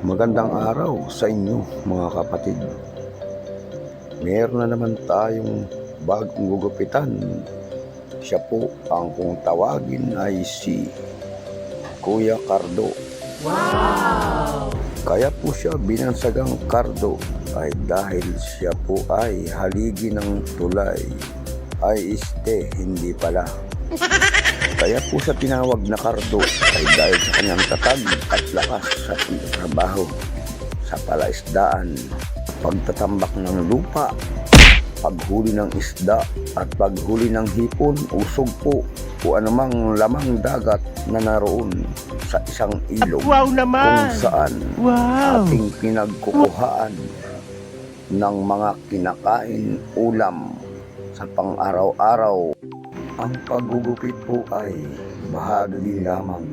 Magandang araw sa inyo mga kapatid. Meron na naman tayong bagong gugupitan. Siya po ang kung tawagin ay si Kuya Cardo. Wow! Kaya po siya binansagang Cardo ay dahil siya po ay haligi ng tulay. Ay hindi pala. Kaya po siya tinawag na Cardo ay dahil sa kanyang tatag at lakas sa trabaho sa palaisdaan, pagtatambak ng lupa, paghuli ng isda at paghuli ng hipon, usog po o anumang lamang dagat na naroon sa isang ilog. Wow naman! Kung saan ating pinagkukuhaan ng mga kinakain ulam sa pang-araw-araw. Ang paggugupit po ay bahagi lamang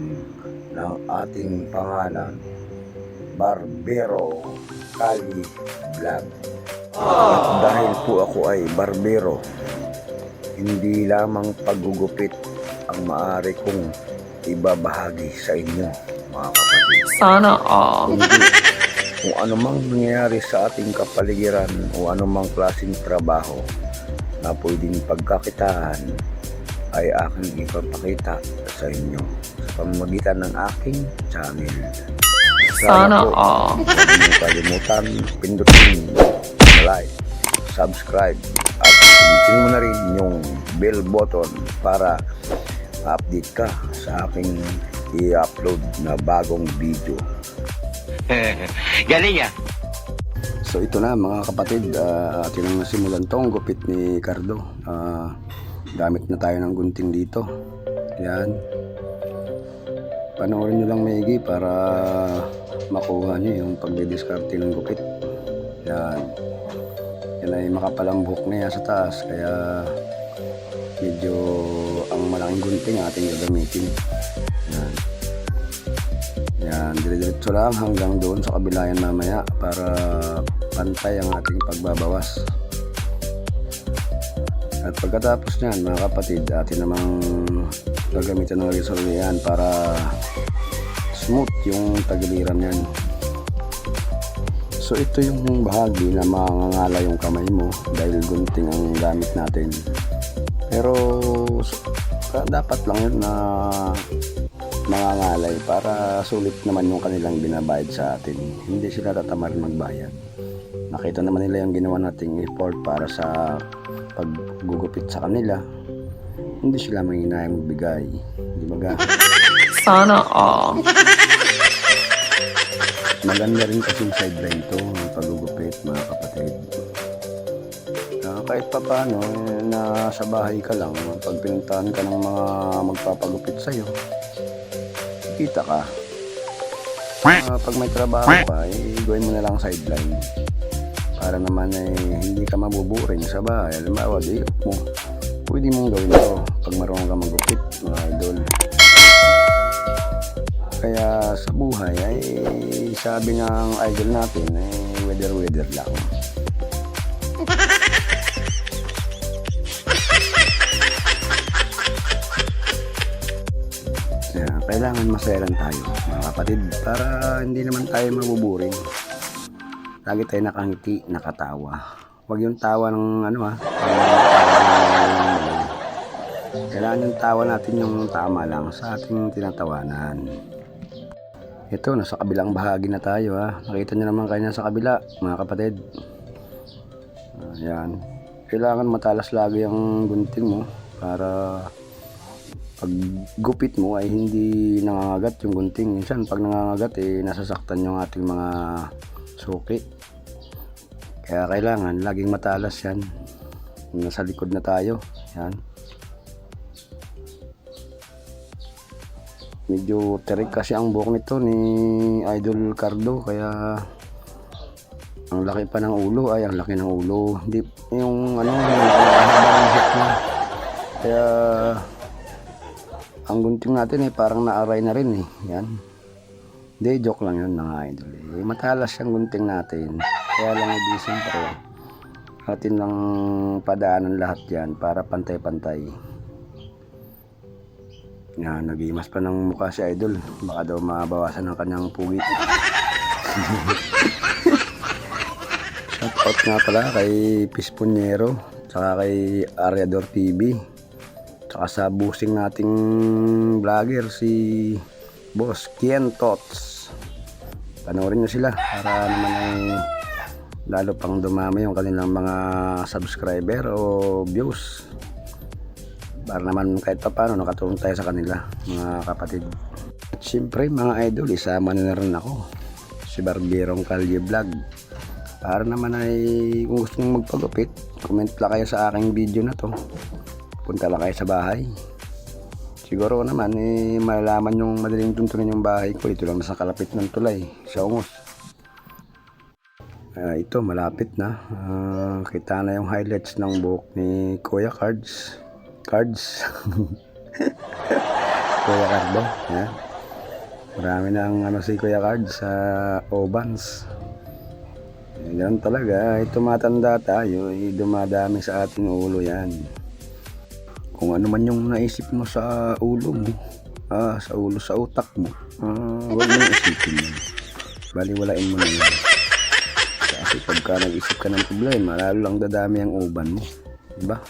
ng ating pangalan, Barbero Kali Vlog. At dahil po ako ay barbero, hindi lamang paggugupit ang maaari kong ibabahagi sa inyo, mga kapatid. Sana all. Kundi kung anumang nangyayari sa ating kapaligiran o anumang klaseng trabaho na pwedeng pagkakitaan ay aking ipapakita sa inyo sa pamamagitan ng aking channel. Sana po, all. huwag niyo kalimutan pindutin like, subscribe at pindutin mo na rin yung bell button para update ka sa aking i-upload na bagong video. Galing ya. So ito na mga kapatid, atin ang nasimulan tong gupit ni Cardo. Gamit na tayo ng gunting dito. Yan. Panoorin nyo lang maigi para makuha nyo yung pagdidiskarte ng gupit. Yan. Yan ay makapalang buhok na yan sa taas. Kaya medyo ang malaking gunting ating gagamitin. Yan. Yan. Dire-diretso lang hanggang doon sa kabila yan mamaya para pantay ang ating pagbabawas. At pagkatapos niyan mga kapatid, atin namang gagamitan ng razor yan para smooth yung tagiliran yan. So ito yung bahagi na mangangala yung kamay mo dahil gunting ang gamit natin. Pero dapat lang yun na mangangalay para sulit naman yung kanilang binabayad sa atin. Hindi sila tatamad magbayad. Nakita naman nila yung ginawa nating effort para sa paggugupit sa kanila. Hindi sila manghinayang magbigay. Di ba ga? Sana all. Maganda rin kasi yung sideline to ng paggugupit mga kapatid. Kahit pa paano, nasa bahay ka lang, pag pinuntahan ka ng mga magpapagupit sa'yo, kita ka. Pag may trabaho ka, gawin mo na lang sideline. Para naman hindi ka mabuburing sa bahay. Halimbawa, di mo, pwede mong gawin ito pag marunong ka magupit, mga idol. Kaya sa buhay ay sabi ng idol natin weather lang. Kaya kailangan masayaran tayo mga kapatid para hindi naman tayo mabuburing. Lagi tayo nakangiti, nakatawa. Huwag yung tawa ng kailangan yung tawa natin yung tama lang sa ating tinatawanan. Ito, nasa kabilang bahagi na tayo ha. Nakita nyo naman kanya sa kabila, mga kapatid. Ayan. Kailangan matalas lagi ang gunting mo para pag gupit mo ay hindi nangangagat yung gunting. Minsan pag nangangagat nasasaktan yung ating mga suki. Kaya kailangan laging matalas yan. Nasa likod na tayo. Yan. Medyo terik kasi ang buhok nito ni Idol Cardo, kaya ang laki pa ng ulo. Ay, ang laki ng ulo. Hindi yung haba ng buhok niya. Kaya ang gunting natin parang naaray na rin Yan. Hindi, joke lang yun mga idol. Matalas yung gunting natin. Kaya lang siyempre atin lang padaanan lahat yan para pantay-pantay. Yan, nag-imas pa ng mukha si Idol. Baka daw mabawasan ng kanyang pugi. Shoutout nga pala kay Pispunyero, tsaka kay Ariador TV, tsaka sa busing nating vlogger si Boss Kian Tots. Panoorin nyo sila para naman ay lalo pang dumami yung kanilang mga subscriber o views, para naman kahit pa paano nakatulong tayo sa kanila mga kapatid. At syempre mga idol, isama na rin ako si Barbirong Kalye Vlog, para naman ay kung gusto nyo magpagupit, comment lang kayo sa aking video na to, punta lang kayo sa bahay. Siguro naman malalaman yung madaling tuntunin yung bahay ko. Ito lang nasa kalapit ng tulay sa Ungos. Ito malapit na. Kita na yung highlights ng buhok ni Kuya Cards. Kuya Cardo. Yan. Marami na si Kuya Cards sa Obans. Yan talaga. Tumatanda tayo. Dumadami sa ating ulo yan. Kung ano man yung naisip mo sa ulo mo, sa utak mo, huwag mo nang isipin yan. Baliwalain mo na yan. Kasi pagka nag-isip ka ng problema, lalo lang dadami ang uban mo, diba?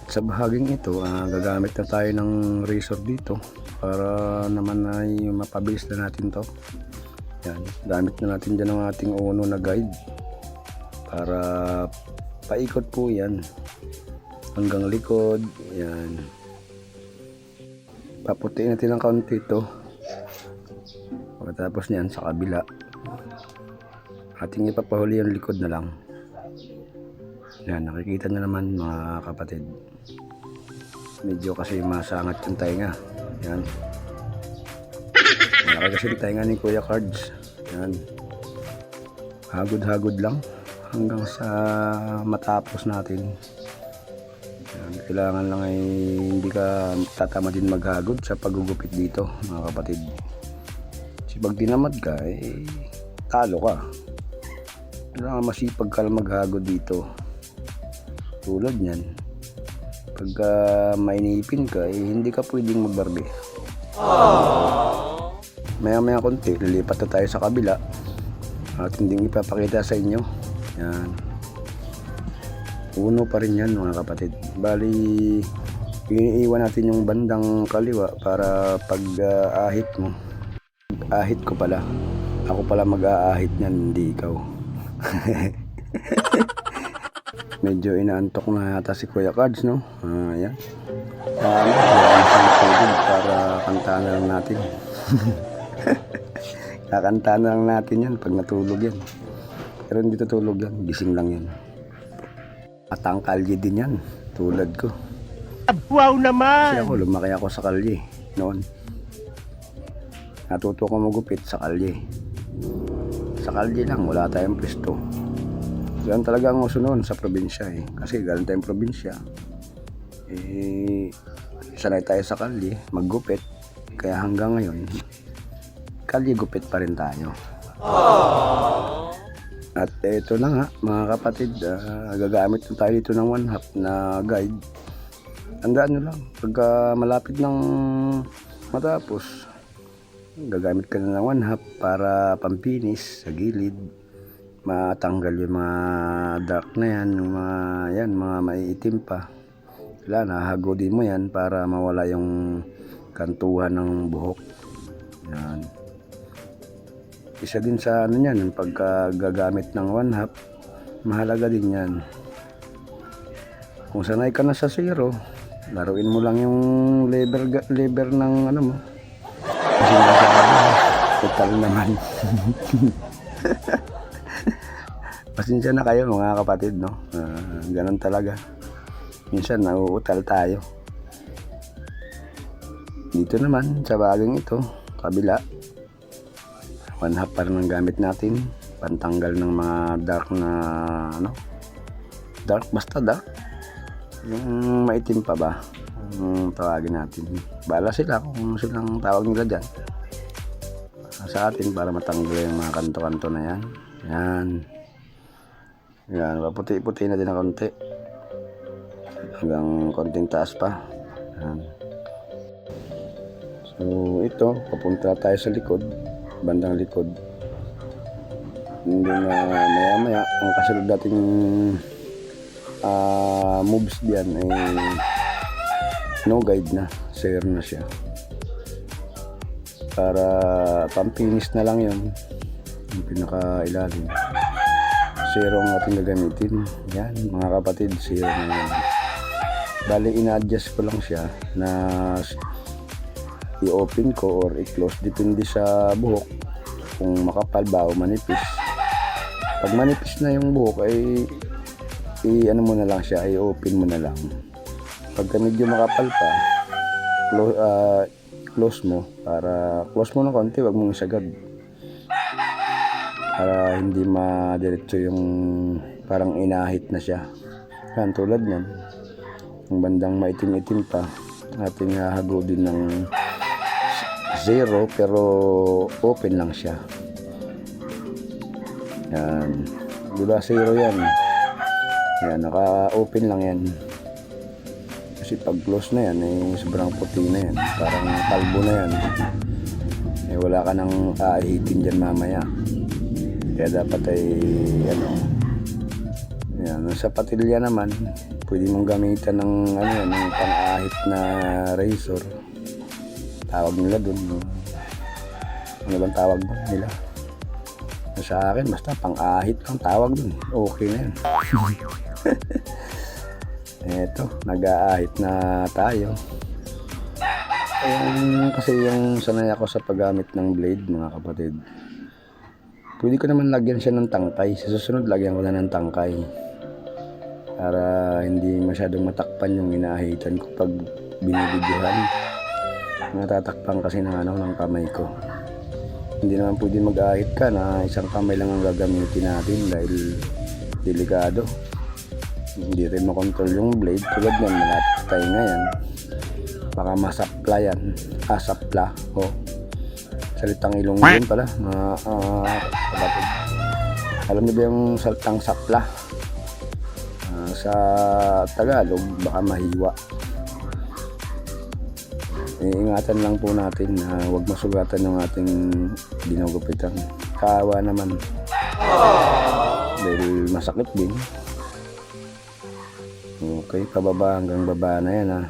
Sa bahaging ito, gagamit na tayo ng razor dito para naman ay mapabilis na natin to. Yan, gamit na natin dyan ang ating uno na guide para paikot po yan hanggang likod. Yan, paputiin natin ng kaunti ito. Pagkatapos niyan sa kabila ating ipapahuli yung likod na lang. Yan, nakikita na naman mga kapatid, medyo kasi masangat yung tainga. Yan, malaki kasi yung tainga ni Kuya Cards. Yan, hagod lang hanggang sa matapos natin. Kailangan lang ay hindi ka tatama din maghagod sa paggugupit dito mga kapatid. Kasi pag dinamad ka talo ka. Kailangan masipag ka lang maghagod dito. Tulad nyan, pagka mainipin ka hindi ka pwedeng magbarbe. Maya konti lilipat na tayo sa kabila at hindi ipapakita sa inyo. Yan, uno pa rin yan mga kapatid. Bali, iniiwan natin yung bandang kaliwa para pag ahit mo, ahit ko pala, ako pala mag-aahit nyan, hindi ikaw. Medyo inaantok na yata si Kuya Cards, no? Yan, para kantaan na lang natin. Kakantaan na lang natin yan pag natulog yan, pero hindi tutulog yan, gising lang yan. At ang kalye din yan, tulad ko. Wow naman! Kasi ako, lumaki ako sa kalye noon. Natuto ko magupit sa kalye. Sa kalye lang, wala tayong pwesto. Yan talaga ang uso noon sa probinsya Kasi galing tayong probinsya. Sanay tayo sa kalye, maggupit. Kaya hanggang ngayon, kalye gupit pa rin tayo. At ito na nga mga kapatid, gagamit na tayo dito ng 1/2 na guide. Tandaan nyo lang, pagka malapit ng matapos, gagamit ka na ng 1/2 para pampinis sa gilid, matanggal yung mga dark na yan, mga maiitim pa. Kailangan hagodin mo yan para mawala yung kantuhan ng buhok. Yan, isa din sa ano yan, pagka gagamit ng 1/2, mahalaga din yan. Kung sanay ka na sa 0, laruin mo lang yung lever ng ano mo. Kasi total naman. Pasensya na kayo mga kapatid, no? Ganun talaga. Minsan nauutal tayo. Dito naman sa baging ito, kabila, 1/2 pa rin ang gamit natin, pantanggal ng mga dark na dark, basta dark, yung maitim pa ba tawagin natin. Bala sila kung silang tawag nila dyan sa atin, para matanggal yung mga kanto-kanto na yan. Yan, paputi-puti na din na konti hanggang konting taas pa. Yan. So ito, papunta tayo sa likod, bandang likod. Hindi na maya-maya ang kasunod nating moves diyan ay no guide na, zero na siya. Para pampinis na lang yun, yung pinaka-ilalim. Zero ang ating gagamitin. Yan mga kapatid, zero na yan. Bali ina-adjust ko lang siya na i-open ko or i-close, depende sa buhok kung makapal ba o manipis. Pag manipis na yung buhok ay i-ano mo na lang siya, i-open mo na lang. Pagka medyo makapal pa, close mo, para close mo ng konti, wag mong isagad para hindi madiretso yung parang inahit na siya. Yan, tulad nyan, yung bandang maitim-itim pa, ating hahago din ng zero pero open lang siya. Yan, diba zero yan? Yan, naka-open lang yan. Kasi pag close na yan, eh, sobrang puti na yan. Parang kalbo na yan. Eh, wala ka nang aahitin dyan mamaya. Kaya dapat ay, ano, yan. Sa patilya naman, pwede mong gamitan ng, ano yan, ng pang-ahit na razor. Tawag nila dun. Ano bang tawag dun nila? Sa akin, basta pang-ahit ang tawag dun. Okay na yan. Eto, nag-aahit na tayo. Kasi yung sanay ako sa paggamit ng blade, mga kapatid. Pwede ko naman lagyan siya ng tangkay. Sa susunod, lagyan ko na ng tangkay. Para hindi masyadong matakpan yung inaahitan ko pag binibidyohan. Natatakpan kasi ng, ng kamay ko. Hindi naman pwede mag-ahit ka na isang kamay lang ang gagamitin natin dahil delikado. Hindi rin makontrol yung blade. Tulad yan, malapit tayo ngayon. Baka masapla yan. Sapla. Oh. Salitang Ilonggo pala. Kapatid. Alam niyo ba yung salitang sapla? Sa Tagalog, baka mahiwa. Iingatan lang po natin na huwag masugatan yung ating ginugupitan. Kaawa naman. Dahil masakit din. Okay, pababa hanggang baba na yan ha.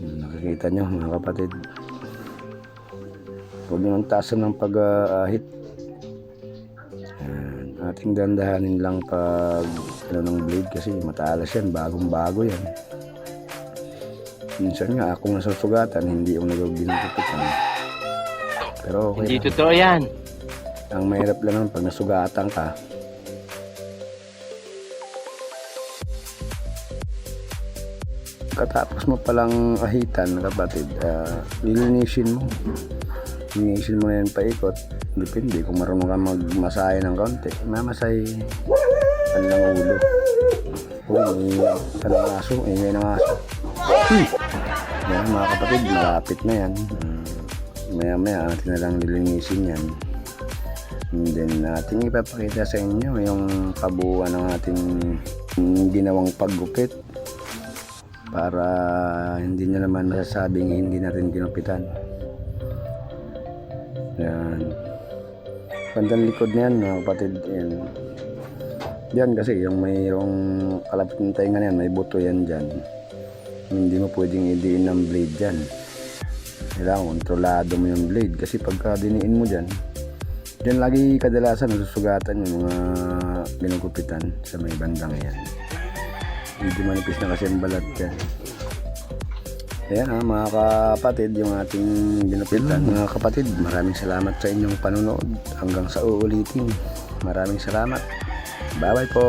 Nakikita nyo mga kapatid. Huwag nyo ang taasan ng pag-ahit. Ating dandahanin lang pag ng blade kasi matalas yan, bagong bago yan. Minsan nga akong nasusugatan, hindi ako nagaginagupitan. Pero okay. Hindi totoo yan. Ang mahirap lang naman pag nasugatan ka. Katapos mo palang ahitan, kapatid, lilinisin mo. Lilinisin mo na yan paikot. Depende kung marunong ka magmasaya ng kaunti. Mamasay kanilang ulo. May kanang aso, ingay ng aso. Yan mga kapatid, malapit na yan. Maya atin na lang lilinisin yan. And then ating ipapakita sa inyo yung kabuuan ng ating ginawang paggupit. Para hindi nyo naman masasabing hindi natin ginupitan. Yan. Bandang likod na yan mga kapatid. Yan. Yan kasi yung mayroong kalapit ng tainga na yan, may buto yan dyan. Hindi mo pwedeng idiin ng blade dyan. Kailangan kontrolado mo yung blade. Kasi pagka diniin mo dyan, dyan lagi kadalasan nasusugatan yung mga ginugupitan sa may bandang yan. Hindi manipis na kasi ang balat yan. Ayan mga kapatid, yung ating ginupitan. Mga kapatid, maraming salamat sa inyong panonood. Hanggang sa uulitin. Maraming salamat. Bye bye po.